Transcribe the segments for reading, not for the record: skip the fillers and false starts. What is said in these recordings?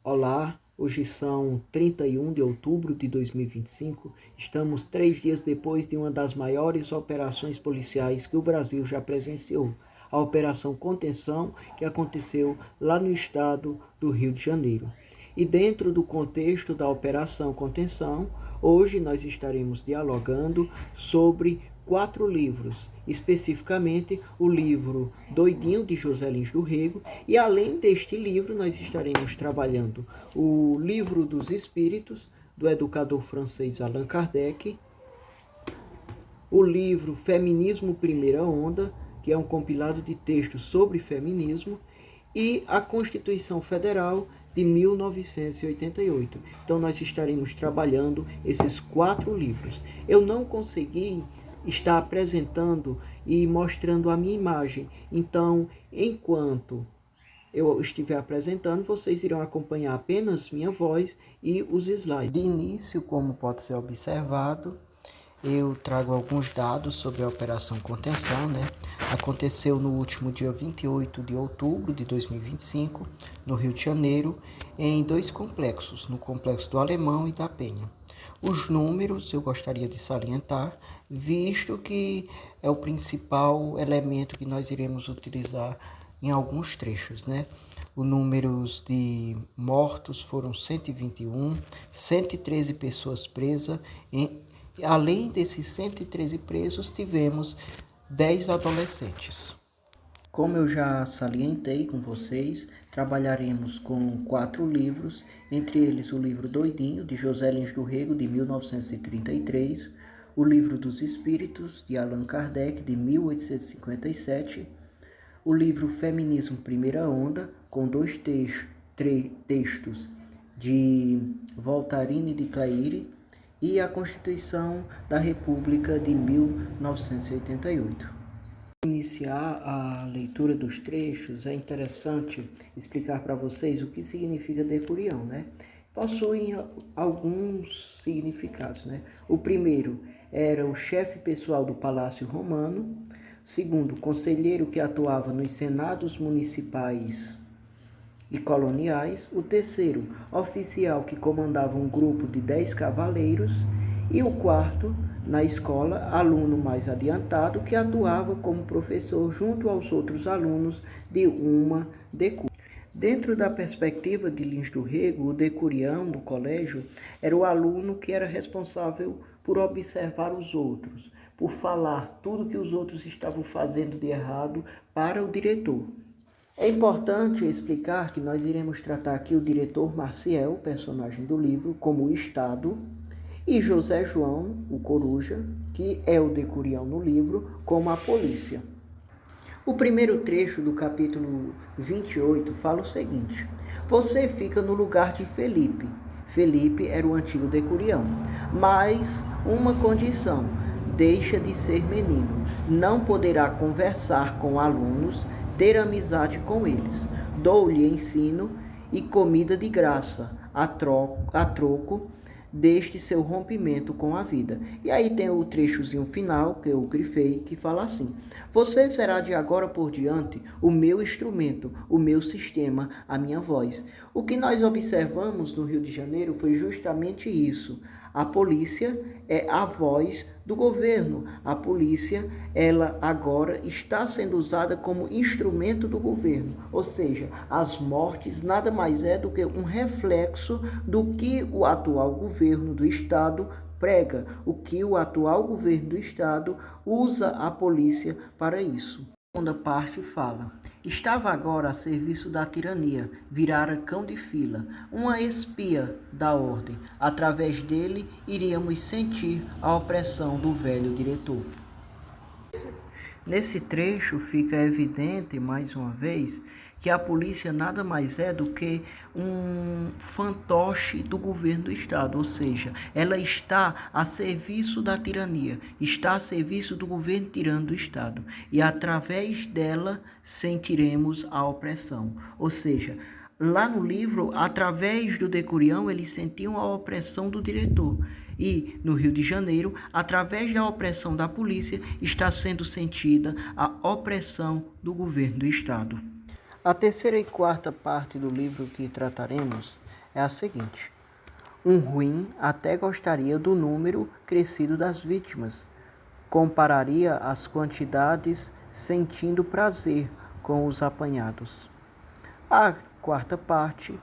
Olá, hoje são 31 de outubro de 2025. Estamos 3 dias depois de uma das maiores operações policiais que o Brasil já presenciou, a Operação Contenção, que aconteceu lá no estado do Rio de Janeiro. E dentro do contexto da Operação Contenção, hoje nós estaremos dialogando sobre 4 livros, especificamente o livro Doidinho, de José Lins do Rego, e além deste livro nós estaremos trabalhando o Livro dos Espíritos, do educador francês Allan Kardec, o livro Feminismo Primeira Onda, que é um compilado de textos sobre feminismo, e a Constituição Federal de 1988. Então nós estaremos trabalhando esses 4 livros. Eu não consegui estar apresentando e mostrando a minha imagem. Então, enquanto eu estiver apresentando, vocês irão acompanhar apenas minha voz e os slides. De início, como pode ser observado, eu trago alguns dados sobre a Operação Contenção, Aconteceu no último dia 28 de outubro de 2025, no Rio de Janeiro, em 2 complexos, no Complexo do Alemão e da Penha. Os números eu gostaria de salientar, visto que é o principal elemento que nós iremos utilizar em alguns trechos, Os números de mortos foram 121, 113 pessoas presas. Além desses 113 presos, tivemos 10 adolescentes. Como eu já salientei com vocês, trabalharemos com 4 livros, entre eles o livro Doidinho, de José Lins do Rego, de 1933, o livro dos Espíritos, de Allan Kardec, de 1857, o livro Feminismo Primeira Onda, com 2 textos de Voltaire de Claire, e a Constituição da República de 1988. Para iniciar a leitura dos trechos, é interessante explicar para vocês o que significa decurião, Possuem alguns significados, O primeiro era o chefe pessoal do Palácio Romano. Segundo, conselheiro que atuava nos senados municipais e coloniais. O terceiro, oficial que comandava um grupo de 10 cavaleiros. E o quarto, na escola, aluno mais adiantado que atuava como professor junto aos outros alunos de uma decúria. Dentro da perspectiva de Lins do Rego, o decurião do colégio era o aluno que era responsável por observar os outros, por falar tudo que os outros estavam fazendo de errado para o diretor. É importante explicar que nós iremos tratar aqui o diretor Maciel, personagem do livro, como o Estado, e José João, o Coruja, que é o decurião no livro, como a polícia. O primeiro trecho do capítulo 28 fala o seguinte: você fica no lugar de Felipe. Felipe era o antigo decurião, mas uma condição: deixa de ser menino, não poderá conversar com alunos, ter amizade com eles. Dou-lhe ensino e comida de graça, a troco deste seu rompimento com a vida. E aí tem o trechozinho final, que eu grifei, que fala assim: você será de agora por diante o meu instrumento, o meu sistema, a minha voz. O que nós observamos no Rio de Janeiro foi justamente isso. A polícia é a voz do governo. A polícia, ela agora está sendo usada como instrumento do governo. Ou seja, as mortes nada mais é do que um reflexo do que o atual governo do Estado prega, o que o atual governo do Estado usa a polícia para isso. A segunda parte fala: estava agora a serviço da tirania, virara cão de fila, uma espia da ordem. Através dele iríamos sentir a opressão do velho diretor. Nesse trecho fica evidente, mais uma vez, que a polícia nada mais é do que um fantoche do governo do Estado, ou seja, ela está a serviço da tirania, está a serviço do governo tirano do Estado, e através dela sentiremos a opressão, ou seja, lá no livro, através do decurião, eles sentiam a opressão do diretor. E, no Rio de Janeiro, através da opressão da polícia, está sendo sentida a opressão do governo do Estado. A terceira e quarta parte do livro que trataremos é a seguinte: um ruim até gostaria do número crescido das vítimas, compararia as quantidades sentindo prazer com os apanhados. A quarta parte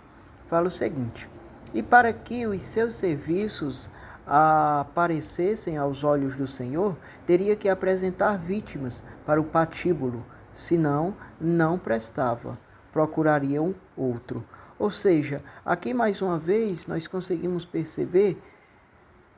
fala o seguinte: e para que os seus serviços aparecessem aos olhos do Senhor, teria que apresentar vítimas para o patíbulo, senão não prestava, procurariam outro. Ou seja, aqui mais uma vez nós conseguimos perceber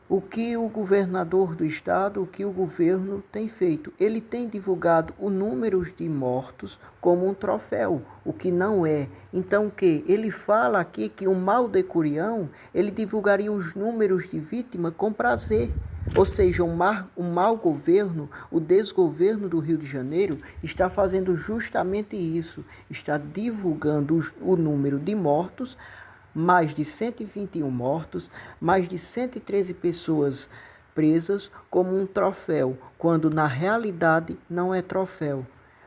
o que o governador do estado, o que o governo tem feito. Ele tem divulgado o número de mortos como um troféu, o que não é. Então, o que? Ele fala aqui que o mal decurião, ele divulgaria os números de vítimas com prazer. Ou seja, o mau governo, o desgoverno do Rio de Janeiro está fazendo justamente isso, está divulgando o número de mortos, mais de 121 mortos, mais de 113 pessoas presas como um troféu, quando na realidade não é troféu,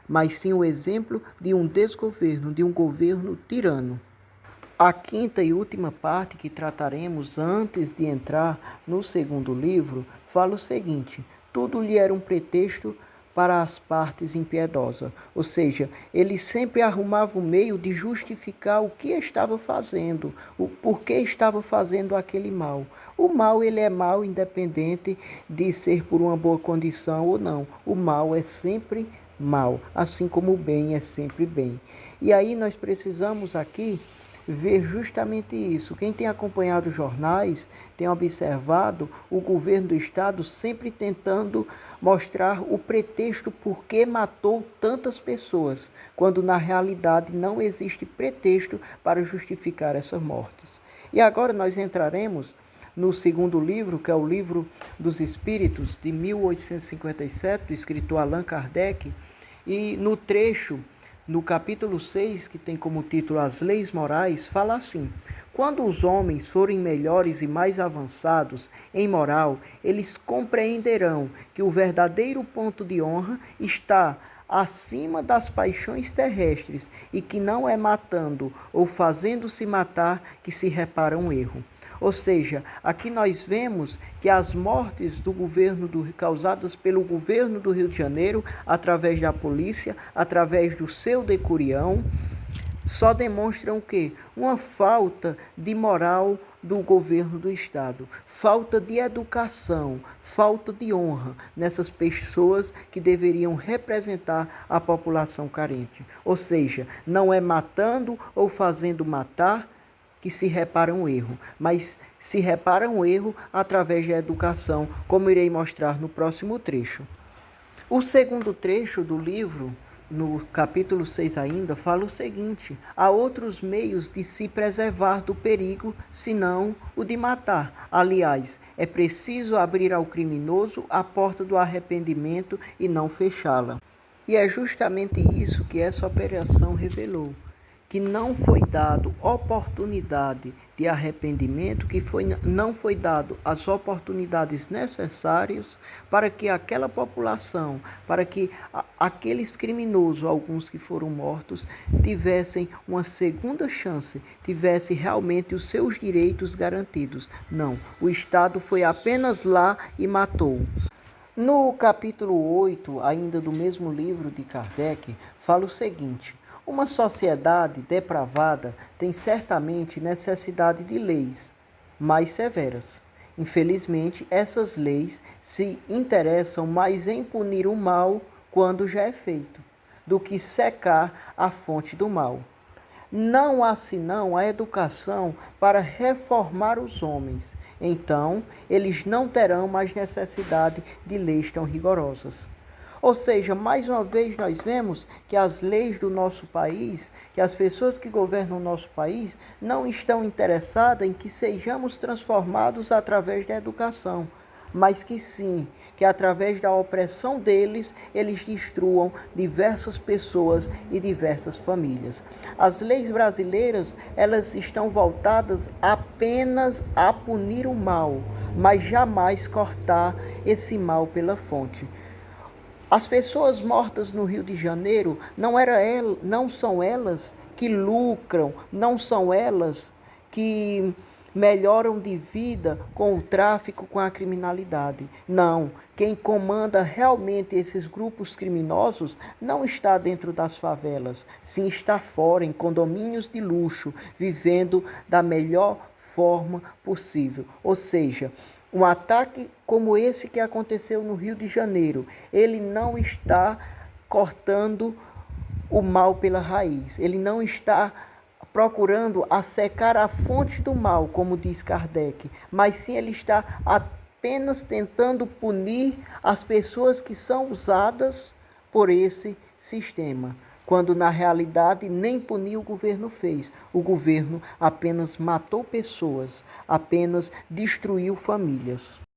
mas sim o exemplo de um desgoverno, de um governo tirano. A quinta e última parte que trataremos antes de entrar no segundo livro fala o seguinte: tudo lhe era um pretexto para as partes impiedosas, ou seja, ele sempre arrumava o meio de justificar o que estava fazendo, o porquê estava fazendo aquele mal. O mal, ele é mal independente de ser por uma boa condição ou não. O mal é sempre mal, assim como o bem é sempre bem. E aí nós precisamos aqui ver justamente isso. Quem tem acompanhado os jornais tem observado o governo do estado sempre tentando mostrar o pretexto por que matou tantas pessoas, quando na realidade não existe pretexto para justificar essas mortes. E agora nós entraremos no segundo livro, que é o Livro dos Espíritos, de 1857, do escritor Allan Kardec, e no capítulo 6, que tem como título As Leis Morais, fala assim: quando os homens forem melhores e mais avançados em moral, eles compreenderão que o verdadeiro ponto de honra está acima das paixões terrestres e que não é matando ou fazendo-se matar que se repara um erro. Ou seja, aqui nós vemos que as mortes causadas pelo governo do Rio de Janeiro, através da polícia, através do seu decurião, só demonstram o quê? Uma falta de moral do governo do estado, falta de educação, falta de honra nessas pessoas que deveriam representar a população carente. Ou seja, não é matando ou fazendo matar que se repara um erro, mas se repara um erro através da educação, como irei mostrar no próximo trecho. O segundo trecho do livro, no capítulo 6 ainda, fala o seguinte: há outros meios de se preservar do perigo, senão o de matar. Aliás, é preciso abrir ao criminoso a porta do arrependimento e não fechá-la. E é justamente isso que essa operação revelou, que não foi dado oportunidade de arrependimento, não foi dado as oportunidades necessárias para que aquela população, para que aqueles criminosos, alguns que foram mortos, tivessem uma segunda chance, tivessem realmente os seus direitos garantidos. Não, o Estado foi apenas lá e matou. No capítulo 8, ainda do mesmo livro de Kardec, fala o seguinte: uma sociedade depravada tem certamente necessidade de leis mais severas. Infelizmente, essas leis se interessam mais em punir o mal quando já é feito, do que secar a fonte do mal. Não há senão a educação para reformar os homens. Então, eles não terão mais necessidade de leis tão rigorosas. Ou seja, mais uma vez nós vemos que as leis do nosso país, que as pessoas que governam o nosso país, não estão interessadas em que sejamos transformados através da educação, mas que sim, que através da opressão deles, eles destruam diversas pessoas e diversas famílias. As leis brasileiras, elas estão voltadas apenas a punir o mal, mas jamais cortar esse mal pela fonte. As pessoas mortas no Rio de Janeiro não são elas que lucram, não são elas que melhoram de vida com o tráfico, com a criminalidade. Não, quem comanda realmente esses grupos criminosos não está dentro das favelas, sim está fora, em condomínios de luxo, vivendo da melhor forma possível. Ou seja, um ataque como esse que aconteceu no Rio de Janeiro, ele não está cortando o mal pela raiz, ele não está procurando assecar a fonte do mal, como diz Kardec, mas sim ele está apenas tentando punir as pessoas que são usadas por esse sistema, quando na realidade nem punir o governo fez. O governo apenas matou pessoas, apenas destruiu famílias.